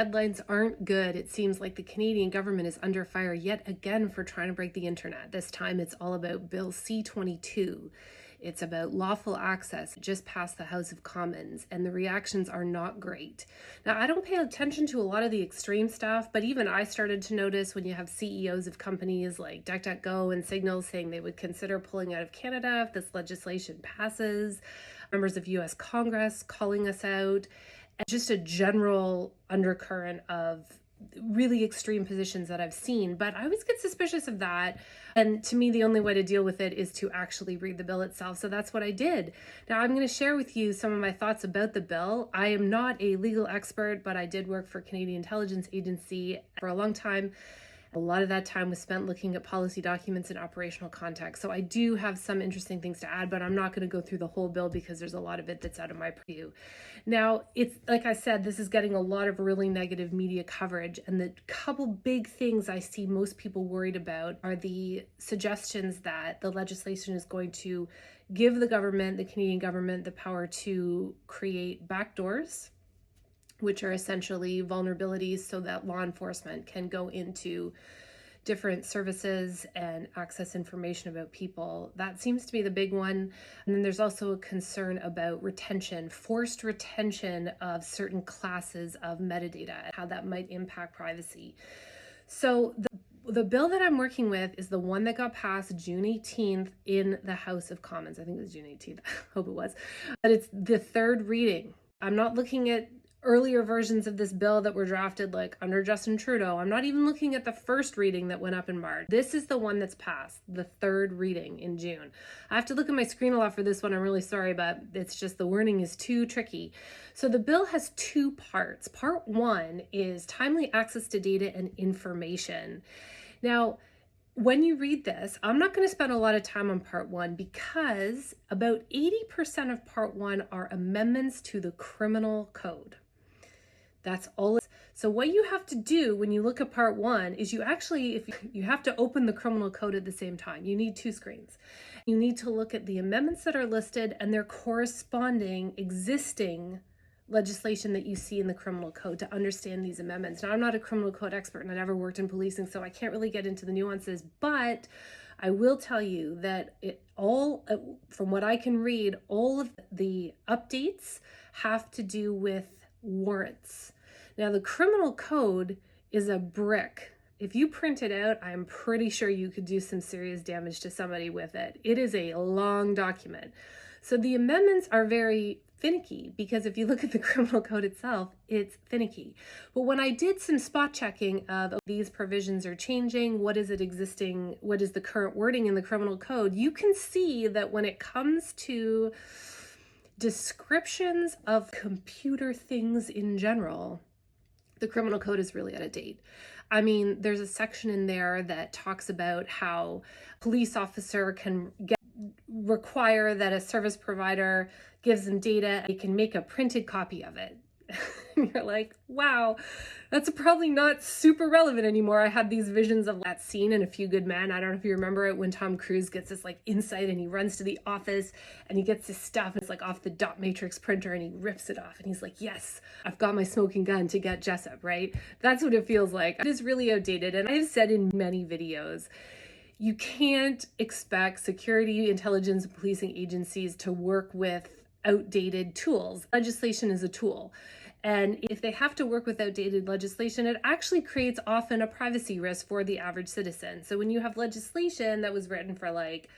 Headlines aren't good. It seems like the Canadian government is under fire yet again for trying to break the internet. This time it's all about Bill C-22. It's about lawful access. It just passed the House of Commons, and the reactions are not great. Now, I don't pay attention to a lot of the extreme stuff, but even I started to notice when you have CEOs of companies like DuckDuckGo and Signal saying they would consider pulling out of Canada if this legislation passes, members of US Congress calling us out, and just a general undercurrent of really extreme positions that I've seen. But I always get suspicious of that. And to me, the only way to deal with it is to actually read the bill itself. So that's what I did. Now I'm going to share with you some of my thoughts about the bill. I am not a legal expert, but I did work for Canadian Intelligence Agency for a long time. A lot of that time was spent looking at policy documents in operational context. So I do have some interesting things to add, but I'm not going to go through the whole bill because there's a lot of it that's out of my purview. Now, it's like I said, this is getting a lot of really negative media coverage. And the couple big things I see most people worried about are the suggestions that the legislation is going to give the government, the Canadian government, the power to create backdoors, which are essentially vulnerabilities so that law enforcement can go into different services and access information about people. That seems to be the big one. And then there's also a concern about retention, forced retention of certain classes of metadata, and how that might impact privacy. So the bill that I'm working with is the one that got passed June 18th in the House of Commons. I think it was June 18th. I hope it was. But it's the third reading. I'm not looking at earlier versions of this bill that were drafted like under Justin Trudeau. I'm not even looking at the first reading that went up in March. This is the one that's passed, the third reading in June. I have to look at my screen a lot for this one. I'm really sorry, but it's just the wording is too tricky. So the bill has two parts. Part one is timely access to data and information. Now, when you read this, I'm not going to spend a lot of time on part one because about 80% of part one are amendments to the criminal code. That's all. So what you have to do when you look at part one is you have to open the criminal code at the same time. You need two screens. You need to look at the amendments that are listed and their corresponding existing legislation that you see in the criminal code to understand these amendments. Now, I'm not a criminal code expert and I never worked in policing, so I can't really get into the nuances, but I will tell you that from what I can read, all of the updates have to do with warrants. Now, the criminal code is a brick. If you print it out, I'm pretty sure you could do some serious damage to somebody with it. It is a long document. So the amendments are very finicky because if you look at the criminal code itself, it's finicky. But when I did some spot checking of these provisions are changing, what is it existing, what is the current wording in the criminal code, you can see that when it comes to descriptions of computer things in general, the criminal code is really out of date. I mean, there's a section in there that talks about how a police officer can require that a service provider gives them data, they can make a printed copy of it. You're like, wow, that's probably not super relevant anymore. I had these visions of that scene in A Few Good Men. I don't know if you remember it, when Tom Cruise gets this like insight and he runs to the office and he gets his stuff and it's like off the dot matrix printer and he rips it off and he's like, yes, I've got my smoking gun to get Jessup, right? That's what it feels like. It is really outdated. And I've said in many videos, you can't expect security, intelligence, and policing agencies to work with outdated tools. Legislation is a tool. And if they have to work with outdated legislation, it actually creates often a privacy risk for the average citizen. So when you have legislation that was written for like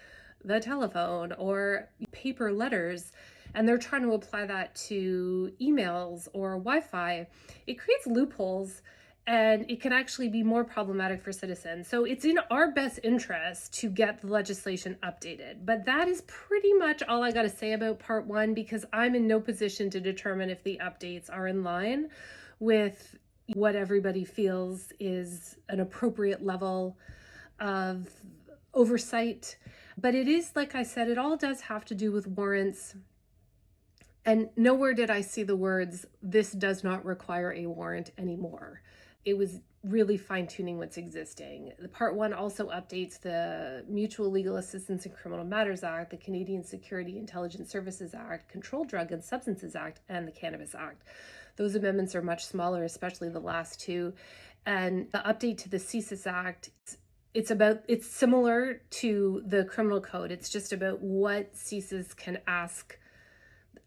the telephone or paper letters, and they're trying to apply that to emails or Wi-Fi, it creates loopholes and it can actually be more problematic for citizens. So it's in our best interest to get the legislation updated. But that is pretty much all I got to say about part one, because I'm in no position to determine if the updates are in line with what everybody feels is an appropriate level of oversight. But it is, like I said, it all does have to do with warrants. And nowhere did I see the words, this does not require a warrant anymore. It was really fine-tuning what's existing. The part one also updates the Mutual Legal Assistance in Criminal Matters Act, the Canadian Security Intelligence Services Act, Controlled Drug and Substances Act, and the Cannabis Act. Those amendments are much smaller, especially the last two. And the update to the CSIS Act, it's similar to the criminal code. It's just about what CSIS can ask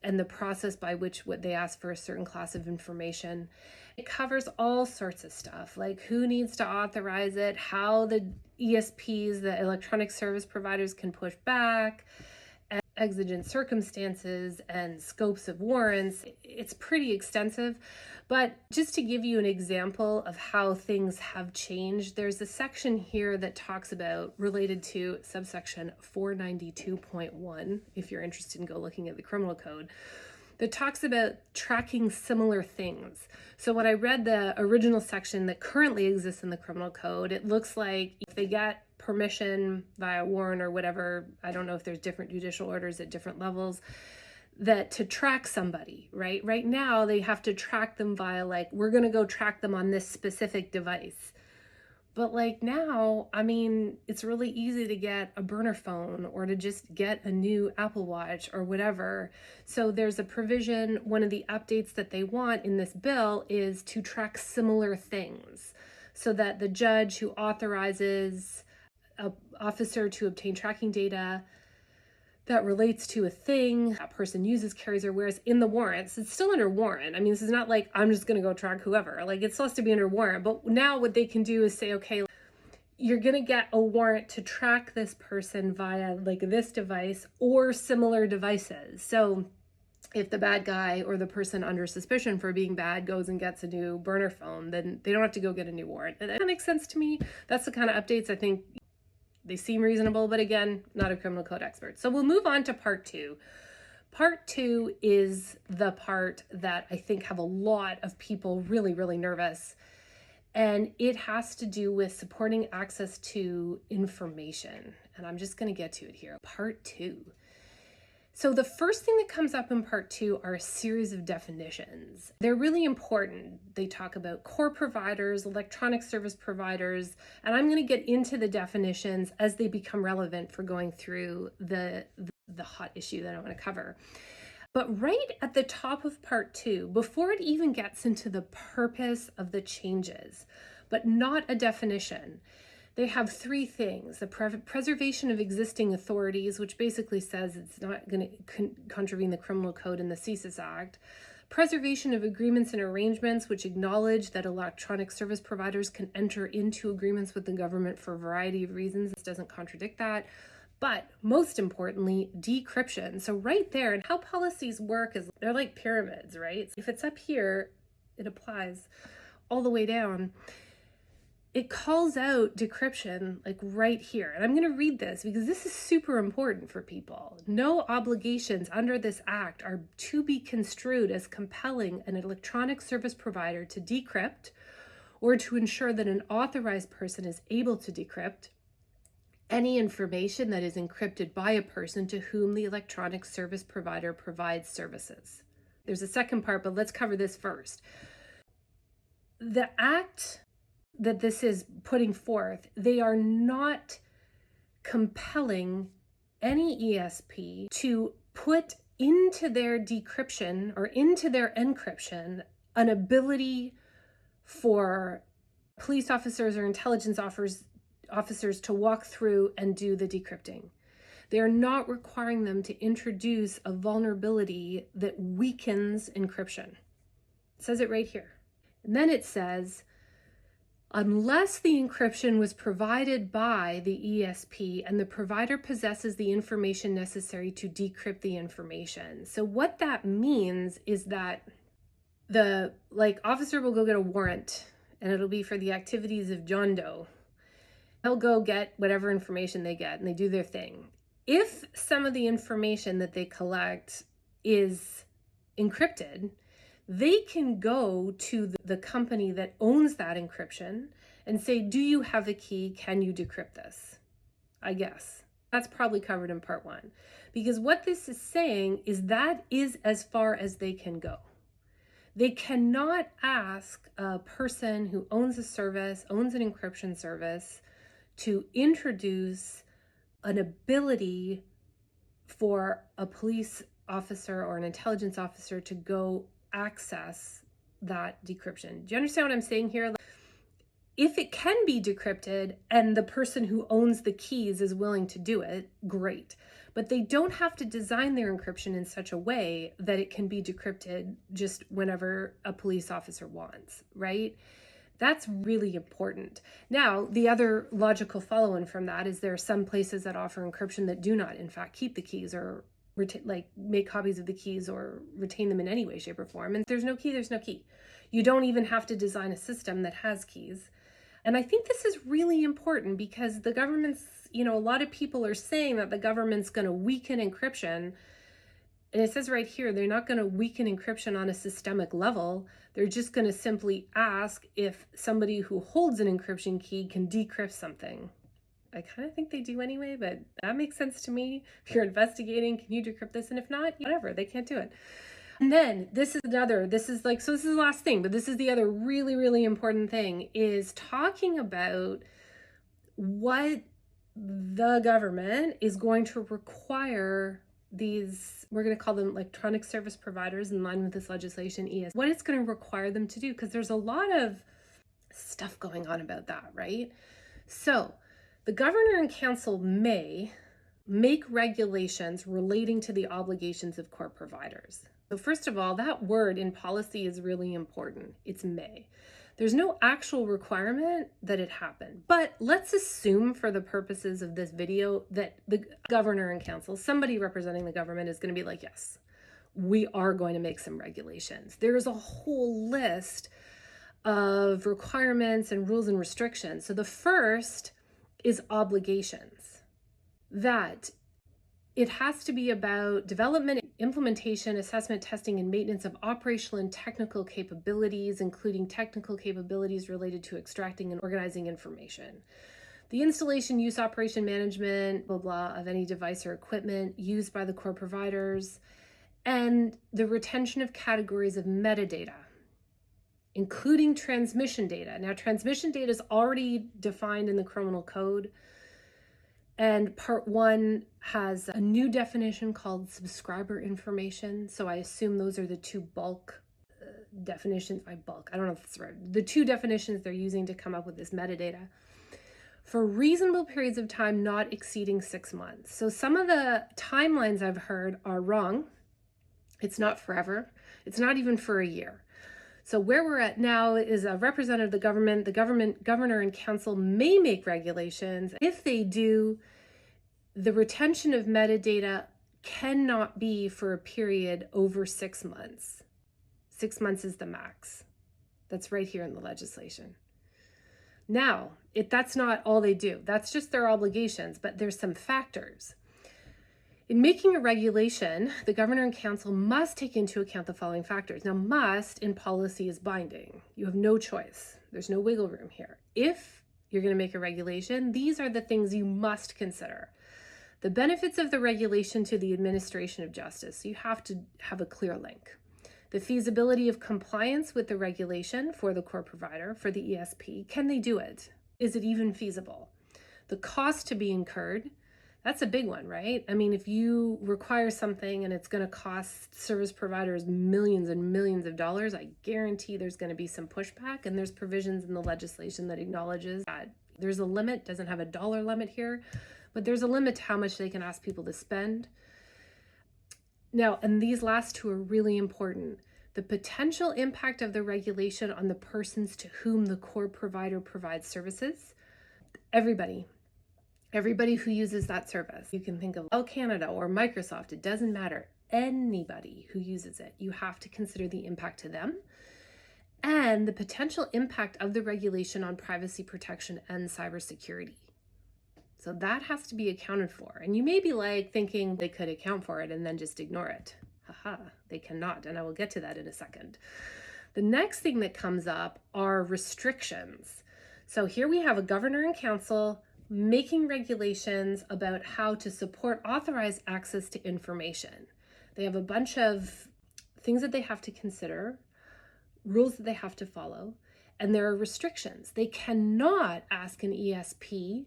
and the process by which what they ask for a certain class of information. It covers all sorts of stuff, like who needs to authorize it, how the ESPs, the electronic service providers, can push back, and exigent circumstances and scopes of warrants. It's pretty extensive. But just to give you an example of how things have changed, there's a section here that talks about, related to subsection 492.1, if you're interested in go looking at the criminal code, that talks about tracking similar things. So when I read the original section that currently exists in the criminal code, it looks like if they get permission via warrant or whatever, I don't know if there's different judicial orders at different levels, that to track somebody, right? Right now, they have to track them via, like, we're going to go track them on this specific device. But like now, I mean, it's really easy to get a burner phone or to just get a new Apple Watch or whatever. So there's a provision, one of the updates that they want in this bill is to track similar things so that the judge who authorizes an officer to obtain tracking data that relates to a thing that person uses, carries, or wears in the warrants. It's still under warrant. I mean, this is not like I'm just going to go track whoever. Like, it still has to be under warrant. But now what they can do is say, okay, you're going to get a warrant to track this person via like this device or similar devices. So if the bad guy or the person under suspicion for being bad goes and gets a new burner phone, then they don't have to go get a new warrant. And that makes sense to me. That's the kind of updates I think they seem reasonable, but again, not a criminal code expert. So we'll move on to part two. Part two is the part that I think have a lot of people really, really nervous. And it has to do with supporting access to information. And I'm just going to get to it here. Part two. So the first thing that comes up in part two are a series of definitions. They're really important. They talk about core providers, electronic service providers, and I'm going to get into the definitions as they become relevant for going through the hot issue that I want to cover. But right at the top of part two, before it even gets into the purpose of the changes, but not a definition, they have three things: the preservation of existing authorities, which basically says it's not going to contravene the criminal code and the CSIS Act; preservation of agreements and arrangements, which acknowledge that electronic service providers can enter into agreements with the government for a variety of reasons. This doesn't contradict that. But most importantly, decryption. So right there, and how policies work is they're like pyramids, right? If it's up here, it applies all the way down. It calls out decryption like right here. And I'm going to read this because this is super important for people. No obligations under this act are to be construed as compelling an electronic service provider to decrypt or to ensure that an authorized person is able to decrypt any information that is encrypted by a person to whom the electronic service provider provides services. There's a second part, but let's cover this first. The act that this is putting forth, they are not compelling any ESP to put into their decryption or into their encryption an ability for police officers or intelligence officers to walk through and do the decrypting. They are not requiring them to introduce a vulnerability that weakens encryption. It says it right here. And then it says, unless the encryption was provided by the ESP and the provider possesses the information necessary to decrypt the information. So what that means is that the officer will go get a warrant and it'll be for the activities of John Doe. They'll go get whatever information they get and they do their thing. If some of the information that they collect is encrypted, they can go to the company that owns that encryption and say, do you have a key? Can you decrypt this? I guess. That's probably covered in part one. Because what this is saying is that is as far as they can go. They cannot ask a person who owns a service, owns an encryption service, to introduce an ability for a police officer or an intelligence officer to go access that decryption. Do you understand what I'm saying here? If it can be decrypted and the person who owns the keys is willing to do it, great. But they don't have to design their encryption in such a way that it can be decrypted just whenever a police officer wants, right? That's really important. Now, the other logical follow-on from that is there are some places that offer encryption that do not, in fact, keep the keys or make copies of the keys or retain them in any way, shape, or form. And if there's no key, there's no key. You don't even have to design a system that has keys. And I think this is really important because the government's, a lot of people are saying that the government's going to weaken encryption. And it says right here, they're not going to weaken encryption on a systemic level. They're just going to simply ask if somebody who holds an encryption key can decrypt something. I kind of think they do anyway, but that makes sense to me. If you're investigating, can you decrypt this? And if not, whatever, they can't do it. And then this is the last thing, but this is the other really, really important thing, is talking about what the government is going to require these, we're going to call them electronic service providers in line with this legislation, what it's going to require them to do, because there's a lot of stuff going on about that, right? So the governor and council may make regulations relating to the obligations of core providers. So first of all, that word in policy is really important. It's may. There's no actual requirement that it happen, but let's assume for the purposes of this video that the governor and council, somebody representing the government, is going to be like, yes, we are going to make some regulations. There's a whole list of requirements and rules and restrictions. So the first is obligations. That it has to be about development, implementation, assessment, testing, and maintenance of operational and technical capabilities, including technical capabilities related to extracting and organizing information. The installation, use, operation, management, blah, blah, of any device or equipment used by the core providers, and the retention of categories of metadata, including transmission data. Now, transmission data is already defined in the criminal code. And part 1 has a new definition called subscriber information. So I assume those are the two bulk definitions by bulk. I don't know if that's right. The two definitions they're using to come up with this metadata for reasonable periods of time not exceeding 6 months. So some of the timelines I've heard are wrong. It's not forever. It's not even for a year. So where we're at now is a representative of the government, governor and council may make regulations. If they do, the retention of metadata cannot be for a period over 6 months. 6 months is the max. That's right here in the legislation. Now, that's not all they do. That's just their obligations, but there's some factors. In making a regulation, the governor and council must take into account the following factors. Now, must in policy is binding. You have no choice. There's no wiggle room here. If you're going to make a regulation, these are the things you must consider. The benefits of the regulation to the administration of justice. You have to have a clear link. The feasibility of compliance with the regulation for the core provider, for the ESP. Can they do it? Is it even feasible? The cost to be incurred. That's a big one, right? I mean, if you require something and it's going to cost service providers millions and millions of dollars, I guarantee there's going to be some pushback, and there's provisions in the legislation that acknowledges that there's a limit, doesn't have a dollar limit here, but there's a limit to how much they can ask people to spend. Now, and these last two are really important. The potential impact of the regulation on the persons to whom the core provider provides services. Everybody who uses that service. You can think of Canada or Microsoft, it doesn't matter. Anybody who uses it, you have to consider the impact to them and the potential impact of the regulation on privacy protection and cybersecurity. So that has to be accounted for. And you may be thinking they could account for it and then just ignore it. Haha, they cannot, and I will get to that in a second. The next thing that comes up are restrictions. So here we have a governor and council making regulations about how to support authorized access to information. They have a bunch of things that they have to consider, rules that they have to follow, and there are restrictions. They cannot ask an ESP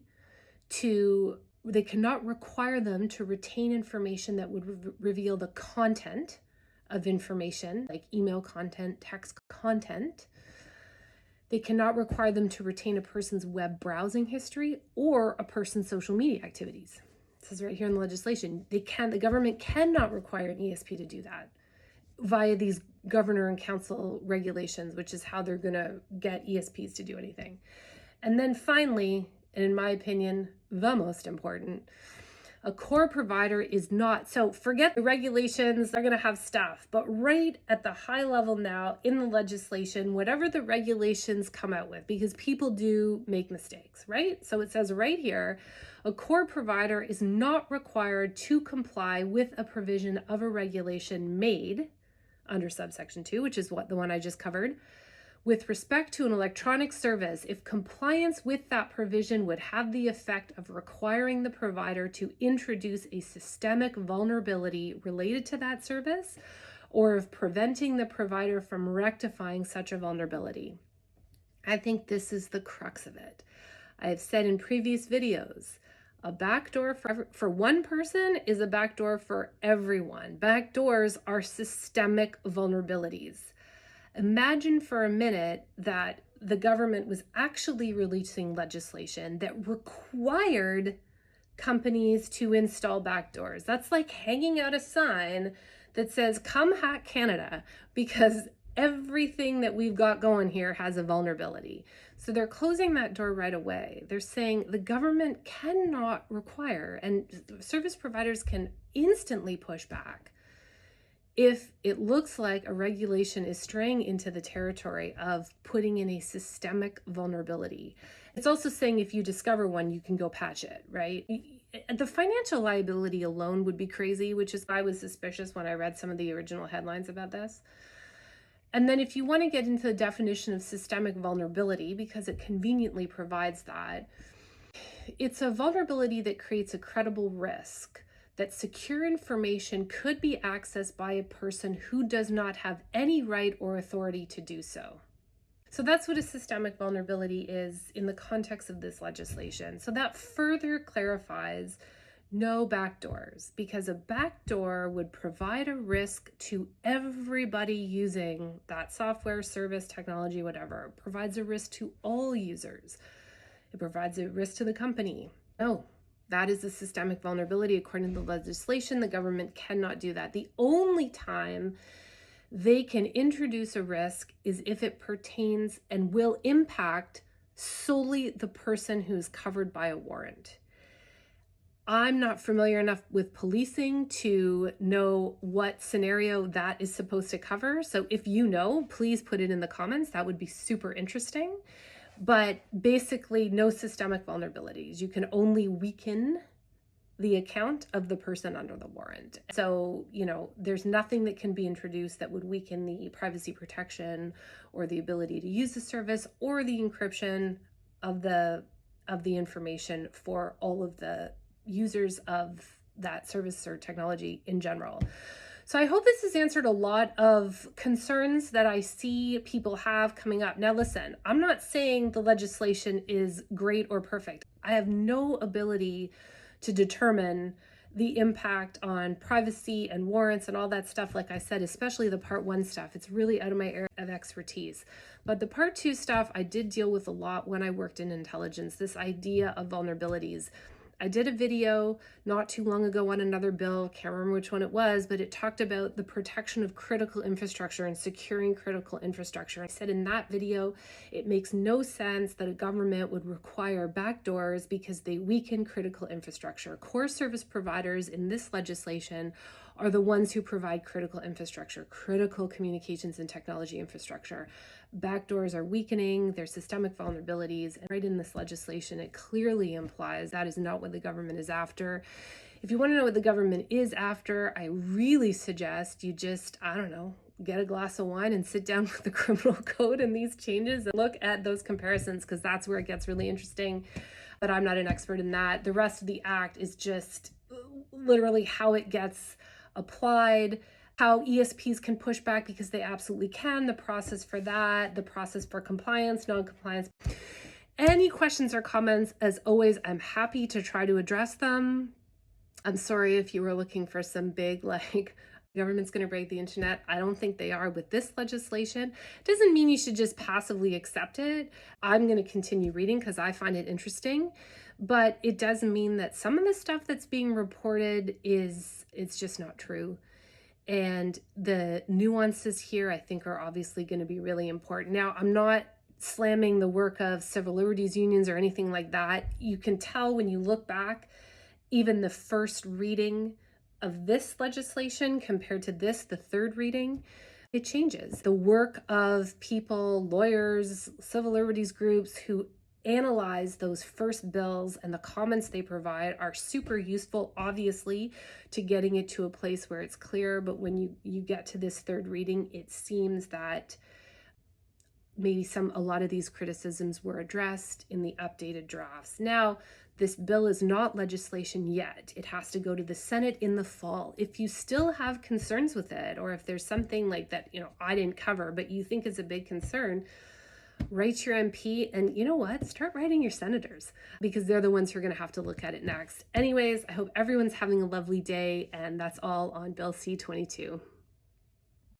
they cannot require them to retain information that would reveal the content of information, like email content, text content. They cannot require them to retain a person's web browsing history or a person's social media activities. It says right here in the legislation, the government cannot require an ESP to do that via these governor and council regulations, which is how they're going to get ESPs to do anything. And then finally, and in my opinion, the most important, a core provider is not, so forget the regulations, they're going to have stuff, but right at the high level now in the legislation, whatever the regulations come out with, because people do make mistakes, right? So it says right here, a core provider is not required to comply with a provision of a regulation made under subsection 2, which is the one I just covered, with respect to an electronic service, if compliance with that provision would have the effect of requiring the provider to introduce a systemic vulnerability related to that service, or of preventing the provider from rectifying such a vulnerability. I think this is the crux of it. I have said in previous videos, a backdoor for one person is a backdoor for everyone. Backdoors are systemic vulnerabilities. Imagine for a minute that the government was actually releasing legislation that required companies to install backdoors. That's like hanging out a sign that says, "Come hack Canada," because everything that we've got going here has a vulnerability. So they're closing that door right away. They're saying the government cannot require, and service providers can instantly push back if it looks like a regulation is straying into the territory of putting in a systemic vulnerability. It's also saying if you discover one, you can go patch it, right? The financial liability alone would be crazy, which is why I was suspicious when I read some of the original headlines about this. And then if you want to get into the definition of systemic vulnerability, because it conveniently provides that, it's a vulnerability that creates a credible risk that secure information could be accessed by a person who does not have any right or authority to do so. So that's what a systemic vulnerability is in the context of this legislation. So that further clarifies no backdoors, because a backdoor would provide a risk to everybody using that software, service, technology, whatever. It provides a risk to all users. It provides a risk to the company. No. That is a systemic vulnerability. According to the legislation, the government cannot do that. The only time they can introduce a risk is if it pertains and will impact solely the person who's covered by a warrant. I'm not familiar enough with policing to know what scenario that is supposed to cover. So if you know, please put it in the comments. That would be super interesting. But basically, no systemic vulnerabilities. You can only weaken the account of the person under the warrant. So, there's nothing that can be introduced that would weaken the privacy protection or the ability to use the service or the encryption of the information for all of the users of that service or technology in general. So I hope this has answered a lot of concerns that I see people have coming up. Now, listen, I'm not saying the legislation is great or perfect. I have no ability to determine the impact on privacy and warrants and all that stuff. Like I said, especially the part 1 stuff, it's really out of my area of expertise. But the part 2 stuff, I did deal with a lot when I worked in intelligence, this idea of vulnerabilities. I did a video not too long ago on another bill, can't remember which one it was, but it talked about the protection of critical infrastructure and securing critical infrastructure. I said in that video, it makes no sense that a government would require backdoors because they weaken critical infrastructure. Core service providers in this legislation are the ones who provide critical infrastructure, critical communications and technology infrastructure. Backdoors are weakening, there's systemic vulnerabilities, and right in this legislation, it clearly implies that is not what the government is after. If you want to know what the government is after, I really suggest you just, get a glass of wine and sit down with the criminal code and these changes and look at those comparisons, because that's where it gets really interesting. But I'm not an expert in that. The rest of the act is just literally how it gets applied, how ESPs can push back because they absolutely can, the process for that, the process for compliance, non-compliance. Any questions or comments, as always, I'm happy to try to address them. I'm sorry if you were looking for some big, government's going to break the internet. I don't think they are with this legislation. Doesn't mean you should just passively accept it. I'm going to continue reading because I find it interesting, but it does mean that some of the stuff that's being reported it's just not true. And the nuances here, I think, are obviously going to be really important. Now, I'm not slamming the work of civil liberties unions or anything like that. You can tell when you look back, even the first reading of this legislation compared to this, the third reading, it changes. The work of people, lawyers, civil liberties groups who analyze those first bills and the comments they provide are super useful, obviously, to getting it to a place where it's clear. But when you get to this third reading, it seems that maybe a lot of these criticisms were addressed in the updated drafts. Now, this bill is not legislation yet. It has to go to the Senate in the fall. If you still have concerns with it, or if there's something like that, I didn't cover, but you think is a big concern, write your MP, and you know what? Start writing your senators, because they're the ones who are going to have to look at it next. Anyways, I hope everyone's having a lovely day, and that's all on Bill C-22.